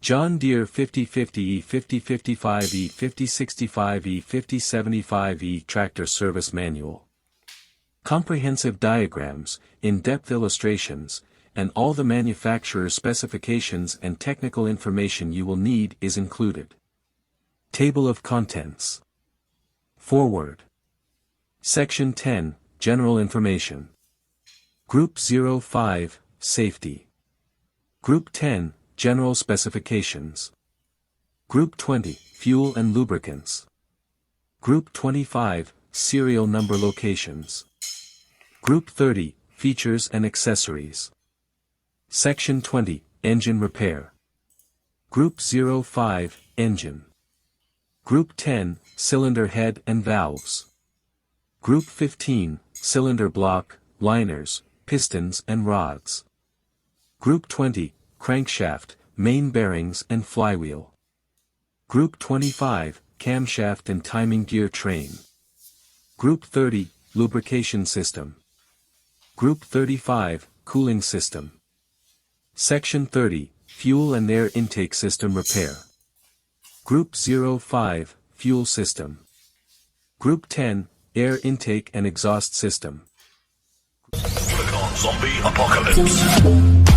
John Deere 5050e 5055e 5065e 5075e Tractor Service Manual. Comprehensive diagrams, in-depth illustrations, and all the manufacturer's specifications and technical information you will need is included. Table of Contents. Foreword. Section 10, General Information. Group 05, Safety. Group 10, General Specifications. Group 20, Fuel and Lubricants. Group 25, Serial Number Locations. Group 30, Features and Accessories. Section 20, Engine Repair. Group 05, Engine. Group 10, Cylinder Head and Valves. Group 15, Cylinder Block, Liners, Pistons and Rods. Group 20, Crankshaft, Main Bearings and Flywheel. Group 25, Camshaft and Timing Gear Train. Group 30, Lubrication System. Group 35, Cooling System. Section 30, Fuel and Air Intake System Repair. Group 05, Fuel System. Group 10, Air Intake and Exhaust System. Zombie Apocalypse.